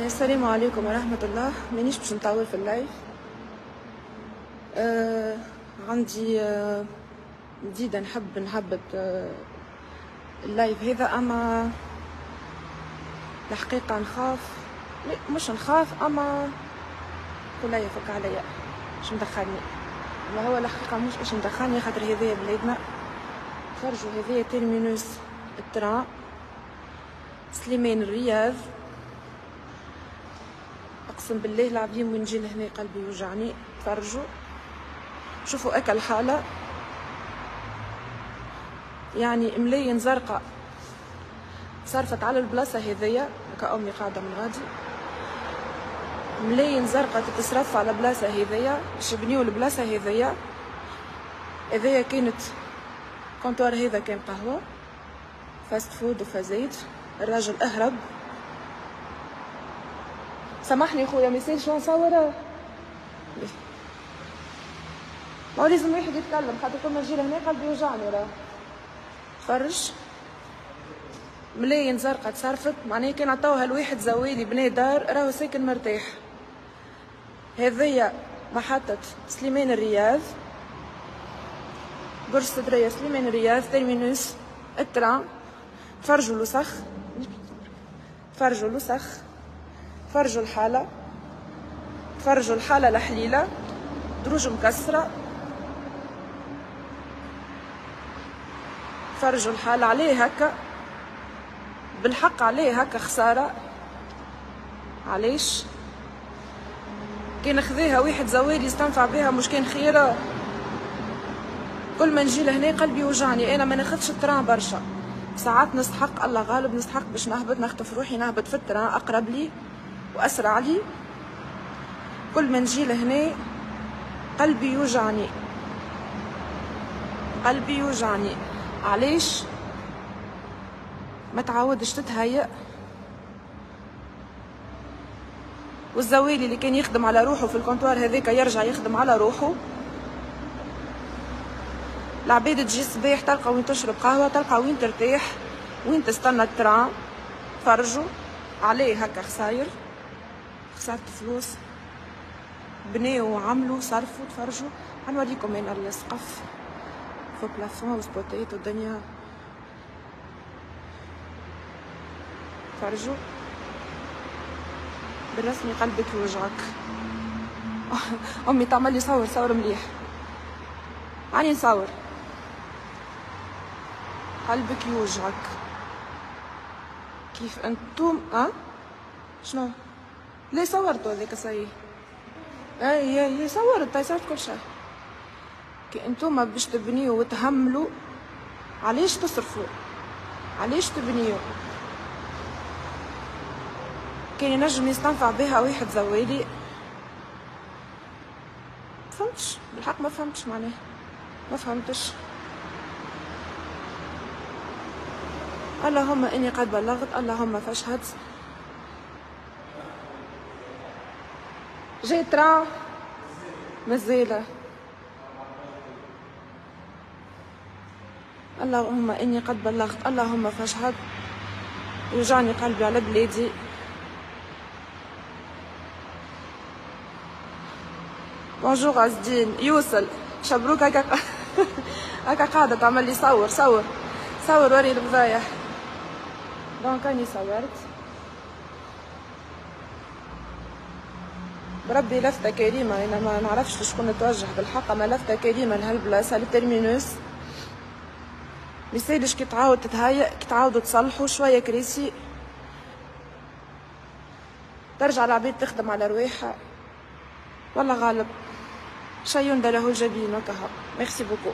السلام عليكم ورحمة الله. مانيش باش نطول في اللايف. عندي جديدة نحب نهبط اللايف هذا، أما الحقيقة نخاف، مش نخاف، أما كلها يفك عليا باش مدخلني. ما هو الحقيقة مش باش مدخلني، خاطر هذايا بلادنا خرجوا هذايا تيرمينوس التران سليمان الرياض. اقسم بالله العظيم وين نجي لهنا قلبي يوجعني. تفرجوا شوفوا اكل حالة، يعني ملاين زرقاء صرفت على البلاصة هذيا. هكا امي قاعدة من غادي، ملاين زرقاء تتصرف على البلاصة هذيا، باش يبنيو البلاصة هذيا. هذيا كانت كونتوار، هذا كان قهوة فاست فود وفازيت. الراجل اهرب. سامحني خويا ميسالش نصور، ما لازم واحد يتكلم، خاطر كل ما نجي لهنا قلبي يوجعني. راه تفرج ملاين زرقاء تصرفت، معناها كان عطاوها الواحد زوالي بني دار راهو ساكن مرتاح. هذيا محطة سليمان الرياض، برج صدرية سليمان الرياض تيرمينوس التران. تفرجوا الوسخ، تفرجوا الوسخ، تفرجوا الحالة، تفرجوا الحالة الحليلة، دروج مكسرة. تفرجوا الحالة عليه هكا، بالحق عليه هكا خسارة. علاش؟ كان خذاها واحد زوالي يستنفع بها، مش كان خيرة. كل ما نجي لهنا قلبي يوجعني. انا ما ناخذش التران برشا ساعات، نستحق الله غالب، نستحق باش نهبط، نخطف روحي نهبط في التران، اقرب لي واسرع لي. كل ما نجي لهنا قلبي يوجعني، قلبي يوجعني. علاش؟ ما تعودش تتهيأ. والزوالي اللي كان يخدم على روحه في الكونتوار هذاك يرجع يخدم على روحه. العباد تجي الصباح تلقى وين تشرب قهوة، تلقى وين ترتاح، وين تستنى التران. فرجوا عليه هكا خساير، خسرت فلوس، بناو وعملوا صرفوا. تفرجوا حنوريكم انا السقف فوق بلافون وسبوتات والدنيا. تفرجوا بالرسمي قلبك يوجعك. امي تعمل لي صور، صور مليح، هاني نصور. قلبك يوجعك كيف انتم. شنو؟ ليه صورتوا هذيك صحيح؟ هي صورت كل شيء. كي انتم باش تبنيو وتهملوا، علاش تصرفوا؟ علاش تبنيو؟ كان ينجم يستنفع بها واحد زوالي. فهمتش بالحق، ما فهمتش معناه، ما فهمتش. اللهم اني قد بلغت، اللهم فاشهد. جاي ترى مازال. اللهم اني قد بلغت، اللهم فاشهد. يوجعني قلبي على بلادي. بونجور عزدين يوصل شبروك. هكا هكا قاعدة تعمل لي صور صور صور، وري الفضايح. دونك راني صورت. بربي لفتة كريمة، انا ما نعرفش لشكون نتوجه بالحق، اما لفتة كريمة لهالبلاصة للترمينوس. ميسالش كي تعاود تتهيأ، كي تعاودوا تصلحوا شوية كريسي، ترجع العباد تخدم على رواحها. والله غالب شي يندى له الجبين وكهو. ميرسي بوكو.